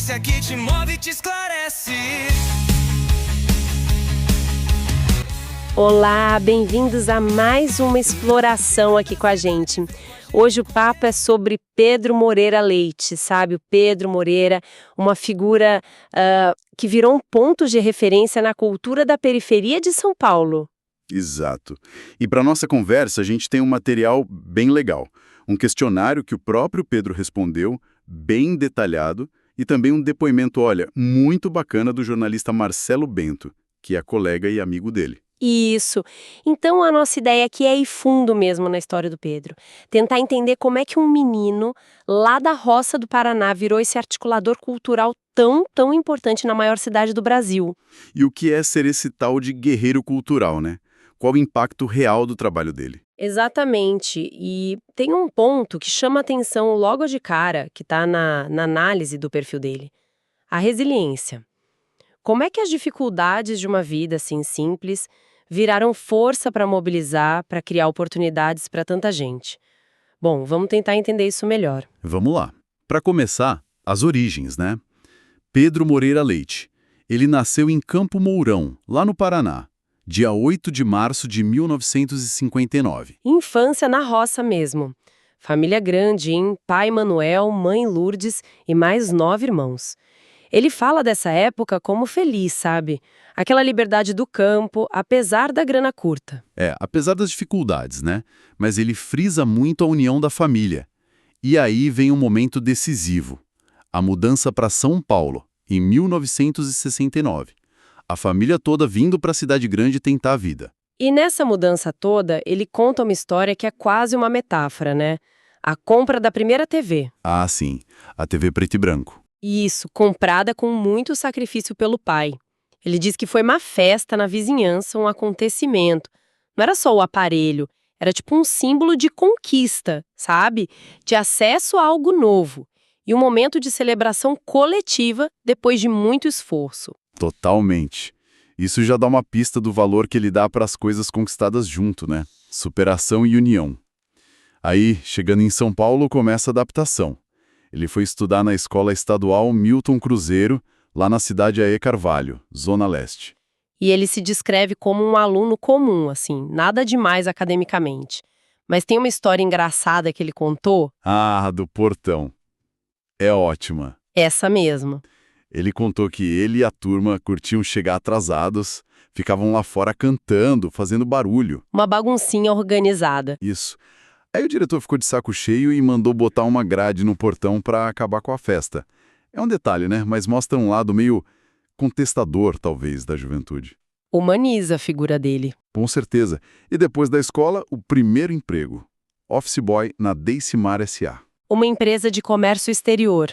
notícia que te move e te esclarece. Olá, bem-vindos a mais uma exploração aqui com a gente. Hoje o papo é sobre Pedro Moreira Leite, sabe? O Pedro Moreira, uma figura que virou um ponto de referência na cultura da periferia de São Paulo. Exato. E para nossa conversa, a gente tem um material bem legal. Um questionário que o próprio Pedro respondeu, bem detalhado, e também um depoimento, olha, muito bacana do jornalista Marcelo Bento, que é colega e amigo dele. Isso. Então a nossa ideia aqui é ir fundo mesmo na história do Pedro. Tentar entender como é que um menino lá da roça do Paraná virou esse articulador cultural tão importante na maior cidade do Brasil. E o que é ser esse tal de guerreiro cultural, né? Qual o impacto real do trabalho dele? Exatamente. E tem um ponto que chama atenção logo de cara, que está na análise do perfil dele. A resiliência. Como é que as dificuldades de uma vida assim simples viraram força para mobilizar, para criar oportunidades para tanta gente? Bom, vamos tentar entender isso melhor. Vamos lá. Para começar, as origens, né? Pedro Moreira Leite. Ele nasceu em Campo Mourão, lá no Paraná, dia 8 de março de 1959. Infância na roça mesmo. Família grande, hein? Pai Manuel, mãe Lourdes e mais 9 irmãos. Ele fala dessa época como feliz, sabe? Aquela liberdade do campo, apesar da grana curta. Apesar das dificuldades, né? Mas ele frisa muito a união da família. E aí vem um momento decisivo. A mudança para São Paulo, em 1969. A família toda vindo para a cidade grande tentar a vida. E nessa mudança toda, ele conta uma história que é quase uma metáfora, né? A compra da primeira TV. Ah, sim. A TV preto e branco. Isso, comprada com muito sacrifício pelo pai. Ele diz que foi uma festa na vizinhança, um acontecimento. Não era só o aparelho, era tipo um símbolo de conquista, sabe? De acesso a algo novo. E um momento de celebração coletiva depois de muito esforço. Totalmente. Isso já dá uma pista do valor que ele dá para as coisas conquistadas junto, né? Superação e união. Aí, chegando em São Paulo, começa a adaptação. Ele foi estudar na Escola Estadual Milton Cruzeiro, lá na cidade Aê Carvalho, Zona Leste. E ele se descreve como um aluno comum, assim, nada demais academicamente. Mas tem uma história engraçada que ele contou. Ah, do portão. É ótima. Essa mesmo. Ele contou que ele e a turma curtiam chegar atrasados, ficavam lá fora cantando, fazendo barulho. Uma baguncinha organizada. Isso. Aí o diretor ficou de saco cheio e mandou botar uma grade no portão para acabar com a festa. É um detalhe, né? Mas mostra um lado meio contestador, talvez, da juventude. Humaniza a figura dele. Com certeza. E depois da escola, o primeiro emprego. Office boy na Decimar S.A. Uma empresa de comércio exterior.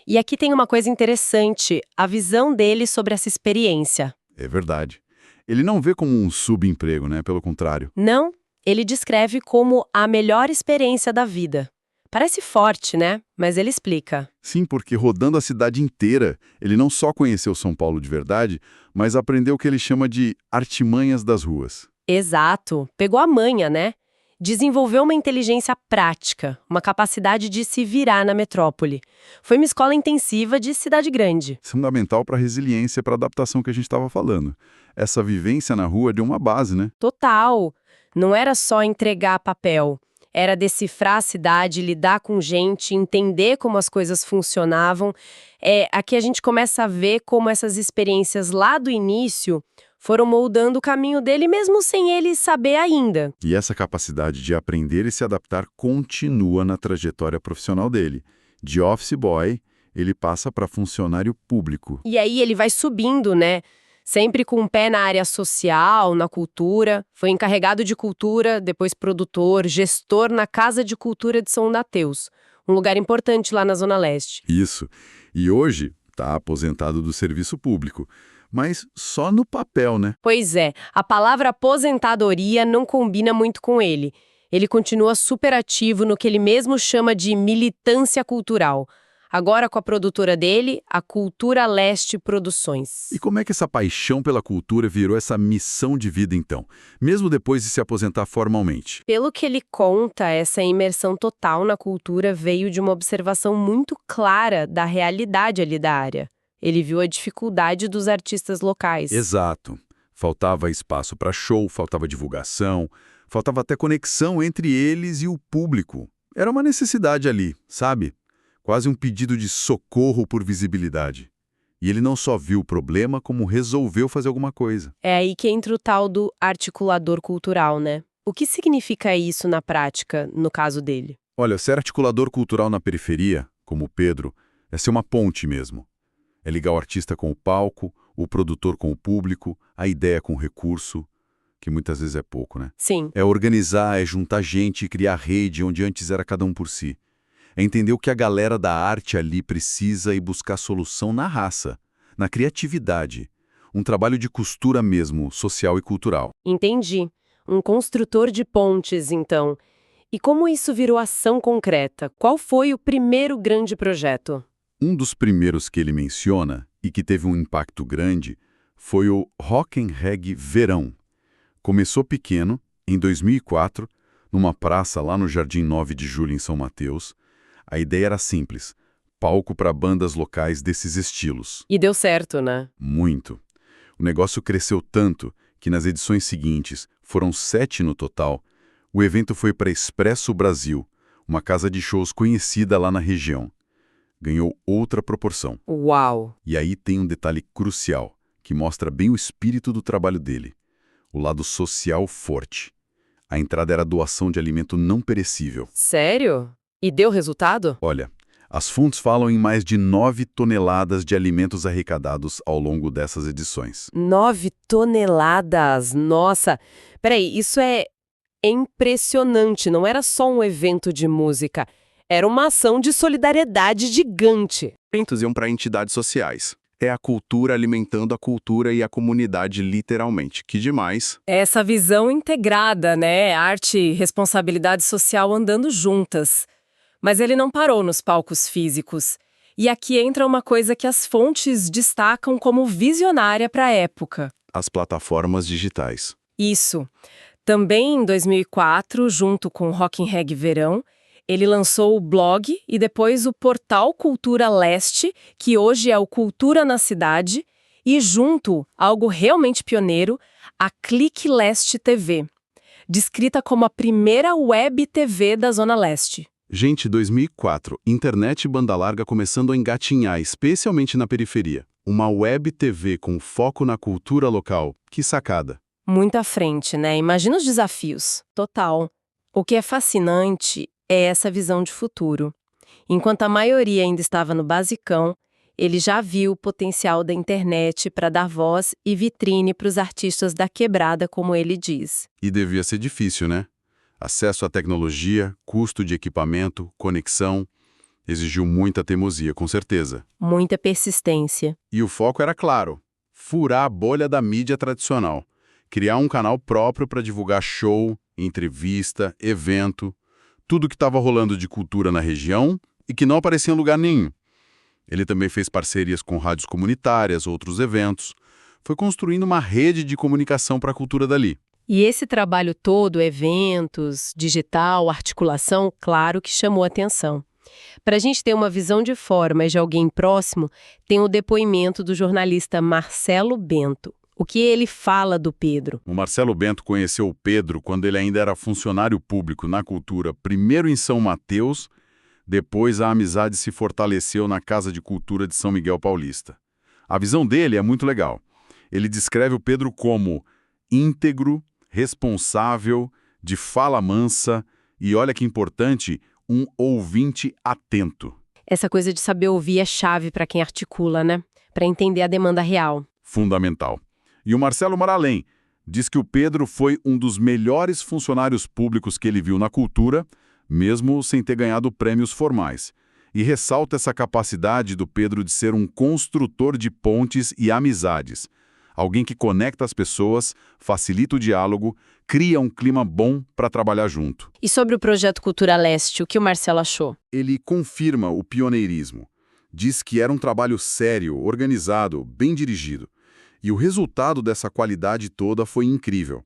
E aqui tem uma coisa interessante, a visão dele sobre essa experiência. É verdade. Ele não vê como um subemprego, né? Pelo contrário. Não, ele descreve como a melhor experiência da vida. Parece forte, né? Mas ele explica. Sim, porque rodando a cidade inteira, ele não só conheceu São Paulo de verdade, mas aprendeu o que ele chama de artimanhas das ruas. Exato, pegou a manha, né? Desenvolveu uma inteligência prática, uma capacidade de se virar na metrópole. Foi uma escola intensiva de cidade grande. Fundamental para a resiliência, para a adaptação que a gente estava falando. Essa vivência na rua deu uma base, né? Total. Não era só entregar papel. Era decifrar a cidade, lidar com gente, entender como as coisas funcionavam. Aqui a gente começa a ver como essas experiências lá do início foram moldando o caminho dele mesmo sem ele saber ainda. E essa capacidade de aprender e se adaptar continua na trajetória profissional dele. De office boy, ele passa para funcionário público. E aí ele vai subindo, né? Sempre com um pé na área social, na cultura. Foi encarregado de cultura, depois produtor, gestor na Casa de Cultura de São Mateus, um lugar importante lá na Zona Leste. Isso. E hoje está aposentado do serviço público. Mas só no papel, né? Pois é, a palavra aposentadoria não combina muito com ele. Ele continua super ativo no que ele mesmo chama de militância cultural. Agora com a produtora dele, a Cultura Leste Produções. E como é que essa paixão pela cultura virou essa missão de vida, então, mesmo depois de se aposentar formalmente? Pelo que ele conta, essa imersão total na cultura veio de uma observação muito clara da realidade ali da área. Ele viu a dificuldade dos artistas locais. Exato. Faltava espaço para show, faltava divulgação, faltava até conexão entre eles e o público. Era uma necessidade ali, sabe? Quase um pedido de socorro por visibilidade. E ele não só viu o problema, como resolveu fazer alguma coisa. É aí que entra o tal do articulador cultural, né? O que significa isso na prática, no caso dele? Olha, ser articulador cultural na periferia, como o Pedro, é ser uma ponte mesmo. É ligar o artista com o palco, o produtor com o público, a ideia com o recurso, que muitas vezes é pouco, né? Sim. É organizar, é juntar gente e criar rede onde antes era cada um por si. É entender o que a galera da arte ali precisa e buscar solução na raça, na criatividade. Um trabalho de costura mesmo, social e cultural. Entendi. Um construtor de pontes, então. E como isso virou ação concreta? Qual foi o primeiro grande projeto? Um dos primeiros que ele menciona, e que teve um impacto grande, foi o Rock and Reggae Verão. Começou pequeno, em 2004, numa praça lá no Jardim 9 de Julho, em São Mateus. A ideia era simples, palco para bandas locais desses estilos. E deu certo, né? Muito. O negócio cresceu tanto que nas edições seguintes, foram 7 no total, o evento foi para Expresso Brasil, uma casa de shows conhecida lá na região. Ganhou outra proporção. Uau! E aí tem um detalhe crucial, que mostra bem o espírito do trabalho dele. O lado social forte. A entrada era doação de alimento não perecível. Sério? E deu resultado? Olha, as fontes falam em mais de 9 toneladas de alimentos arrecadados ao longo dessas edições. 9 toneladas! Nossa! Peraí, isso é impressionante. Não era só um evento de música. Era uma ação de solidariedade gigante. Eventos iam para entidades sociais. É a cultura alimentando a cultura e a comunidade literalmente. Que demais. Essa visão integrada, né? Arte e responsabilidade social andando juntas. Mas ele não parou nos palcos físicos. E aqui entra uma coisa que as fontes destacam como visionária para a época. As plataformas digitais. Isso. Também em 2004, junto com o Rock in Reggae Verão, ele lançou o blog e depois o portal Cultura Leste, que hoje é o Cultura na Cidade, e junto, algo realmente pioneiro, a Clique Leste TV, descrita como a primeira web TV da Zona Leste. Gente, 2004, internet e banda larga começando a engatinhar, especialmente na periferia. Uma web TV com foco na cultura local. Que sacada. Muito à frente, né? Imagina os desafios. Total. O que é fascinante é essa visão de futuro. Enquanto a maioria ainda estava no basicão, ele já viu o potencial da internet para dar voz e vitrine para os artistas da quebrada, como ele diz. E devia ser difícil, né? Acesso à tecnologia, custo de equipamento, conexão. Exigiu muita teimosia, com certeza. Muita persistência. E o foco era claro: furar a bolha da mídia tradicional. Criar um canal próprio para divulgar show, entrevista, evento, tudo que estava rolando de cultura na região e que não aparecia em lugar nenhum. Ele também fez parcerias com rádios comunitárias, outros eventos. Foi construindo uma rede de comunicação para a cultura dali. E esse trabalho todo, eventos, digital, articulação, claro que chamou atenção. Para a gente ter uma visão de fora, mas de alguém próximo, tem o depoimento do jornalista Marcelo Bento. O que ele fala do Pedro? O Marcelo Bento conheceu o Pedro quando ele ainda era funcionário público na cultura, primeiro em São Mateus, depois a amizade se fortaleceu na Casa de Cultura de São Miguel Paulista. A visão dele é muito legal. Ele descreve o Pedro como íntegro, responsável, de fala mansa e, olha que importante, um ouvinte atento. Essa coisa de saber ouvir é chave para quem articula, né? Para entender a demanda real. Fundamental. E o Marcelo Maralém diz que o Pedro foi um dos melhores funcionários públicos que ele viu na cultura, mesmo sem ter ganhado prêmios formais. E ressalta essa capacidade do Pedro de ser um construtor de pontes e amizades. Alguém que conecta as pessoas, facilita o diálogo, cria um clima bom para trabalhar junto. E sobre o projeto Cultura Leste, o que o Marcelo achou? Ele confirma o pioneirismo. Diz que era um trabalho sério, organizado, bem dirigido. E o resultado dessa qualidade toda foi incrível.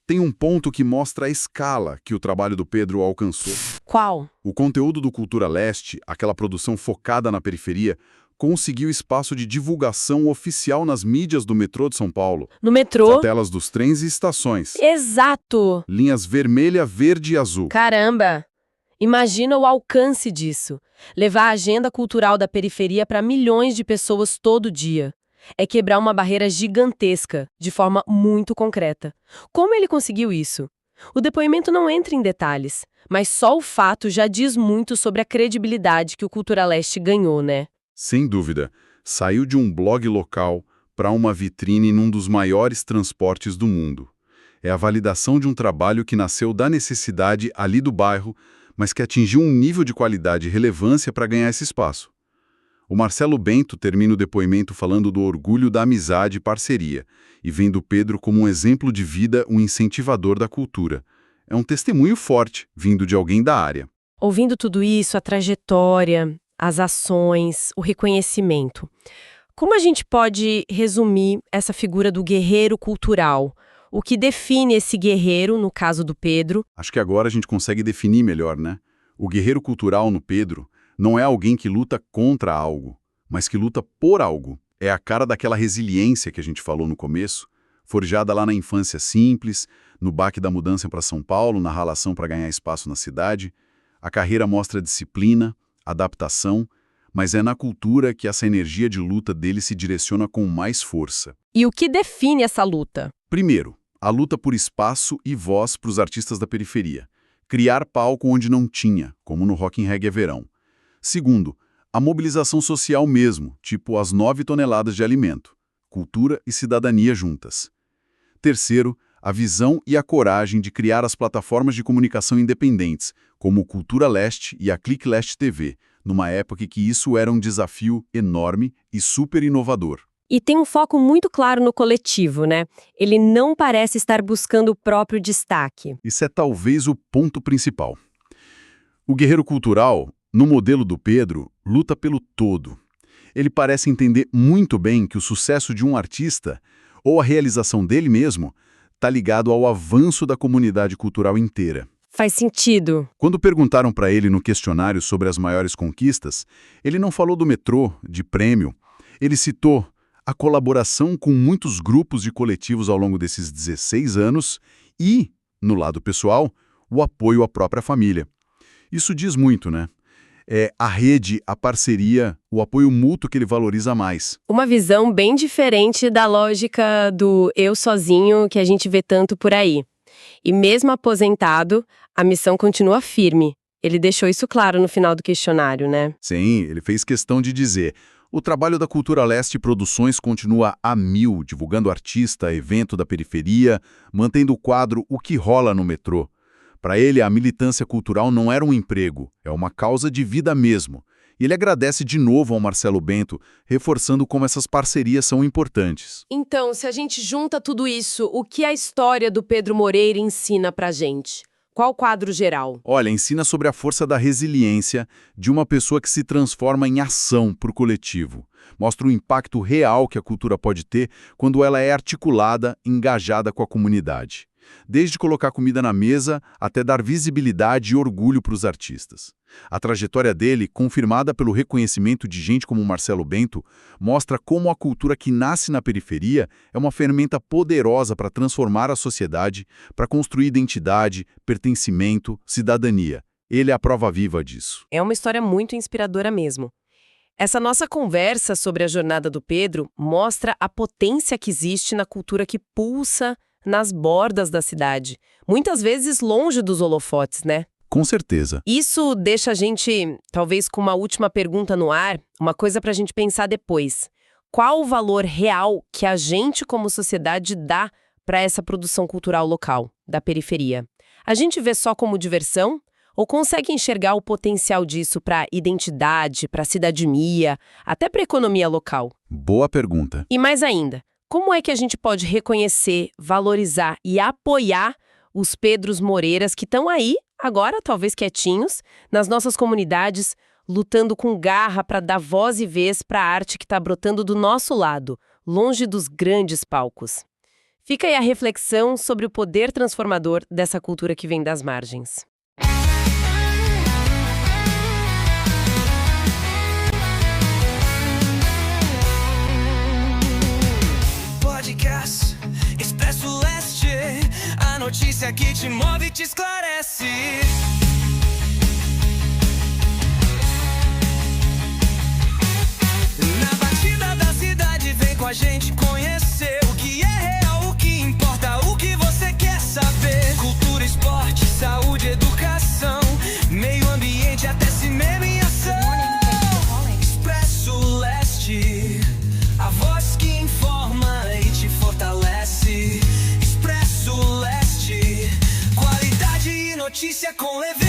Tem um ponto que mostra a escala que o trabalho do Pedro alcançou. Qual? O conteúdo do Cultura Leste, aquela produção focada na periferia, conseguiu espaço de divulgação oficial nas mídias do metrô de São Paulo. No metrô? As telas dos trens e estações. Exato! Linhas vermelha, verde e azul. Caramba! Imagina o alcance disso. Levar a agenda cultural da periferia para milhões de pessoas todo dia. É quebrar uma barreira gigantesca, de forma muito concreta. Como ele conseguiu isso? O depoimento não entra em detalhes, mas só o fato já diz muito sobre a credibilidade que o Cultura Leste ganhou, né? Sem dúvida, saiu de um blog local para uma vitrine num dos maiores transportes do mundo. É a validação de um trabalho que nasceu da necessidade ali do bairro, mas que atingiu um nível de qualidade e relevância para ganhar esse espaço. O Marcelo Bento termina o depoimento falando do orgulho da amizade e parceria, e vendo Pedro como um exemplo de vida, um incentivador da cultura. É um testemunho forte, vindo de alguém da área. Ouvindo tudo isso, a trajetória, as ações, o reconhecimento. Como a gente pode resumir essa figura do guerreiro cultural? O que define esse guerreiro, no caso do Pedro? Acho que agora a gente consegue definir melhor, né? O guerreiro cultural no Pedro não é alguém que luta contra algo, mas que luta por algo. É a cara daquela resiliência que a gente falou no começo, forjada lá na infância simples, no baque da mudança para São Paulo, na ralação para ganhar espaço na cidade. A carreira mostra disciplina, adaptação, mas é na cultura que essa energia de luta dele se direciona com mais força. E o que define essa luta? Primeiro, a luta por espaço e voz para os artistas da periferia. Criar palco onde não tinha, como no Rock in Reggae Verão. Segundo, a mobilização social mesmo, tipo as 9 toneladas de alimento. Cultura e cidadania juntas. Terceiro, a visão e a coragem de criar as plataformas de comunicação independentes, como o Cultura Leste e a Clique Leste TV, numa época que isso era um desafio enorme e super inovador. E tem um foco muito claro no coletivo, né? Ele não parece estar buscando o próprio destaque. Isso é talvez o ponto principal. O guerreiro cultural, no modelo do Pedro, luta pelo todo. Ele parece entender muito bem que o sucesso de um artista, ou a realização dele mesmo, está ligado ao avanço da comunidade cultural inteira. Faz sentido. Quando perguntaram para ele no questionário sobre as maiores conquistas, ele não falou do metrô, de prêmio. Ele citou a colaboração com muitos grupos e coletivos ao longo desses 16 anos e, no lado pessoal, o apoio à própria família. Isso diz muito, né? É a rede, a parceria, o apoio mútuo que ele valoriza mais. Uma visão bem diferente da lógica do eu sozinho que a gente vê tanto por aí. E mesmo aposentado, a missão continua firme. Ele deixou isso claro no final do questionário, né? Sim, ele fez questão de dizer: o trabalho da Cultura Leste Produções continua a mil, divulgando artista, evento da periferia, mantendo o quadro O que rola no metrô. Para ele, a militância cultural não era um emprego, é uma causa de vida mesmo. E ele agradece de novo ao Marcelo Bento, reforçando como essas parcerias são importantes. Então, se a gente junta tudo isso, o que a história do Pedro Moreira ensina pra gente? Qual o quadro geral? Olha, ensina sobre a força da resiliência de uma pessoa que se transforma em ação para o coletivo. Mostra o impacto real que a cultura pode ter quando ela é articulada, engajada com a comunidade. Desde colocar comida na mesa até dar visibilidade e orgulho para os artistas. A trajetória dele, confirmada pelo reconhecimento de gente como Marcelo Bento, mostra como a cultura que nasce na periferia é uma ferramenta poderosa para transformar a sociedade, para construir identidade, pertencimento, cidadania. Ele é a prova viva disso. É uma história muito inspiradora mesmo. Essa nossa conversa sobre a jornada do Pedro mostra a potência que existe na cultura que pulsa nas bordas da cidade, muitas vezes longe dos holofotes, né? Com certeza. Isso deixa a gente, talvez com uma última pergunta no ar, uma coisa pra gente pensar depois. Qual o valor real que a gente, como sociedade, dá para essa produção cultural local, da periferia? A gente vê só como diversão? Ou consegue enxergar o potencial disso para identidade, para cidadania, até para economia local? Boa pergunta. E mais ainda, como é que a gente pode reconhecer, valorizar e apoiar os Pedros Moreiras que estão aí, agora talvez quietinhos, nas nossas comunidades, lutando com garra para dar voz e vez para a arte que está brotando do nosso lado, longe dos grandes palcos. Fica aí a reflexão sobre o poder transformador dessa cultura que vem das margens. Podcast Expresso Leste, a notícia que te move e te esclarece. Na batida da cidade, vem com a gente conhecer o que é real, o que importa, o que você quer saber. Cultura, esporte, saúde, educação, meio ambiente, até cinema em ação. Expresso Leste, a voz que informa e te fortalece. Expresso Leste, qualidade e notícia com leveza.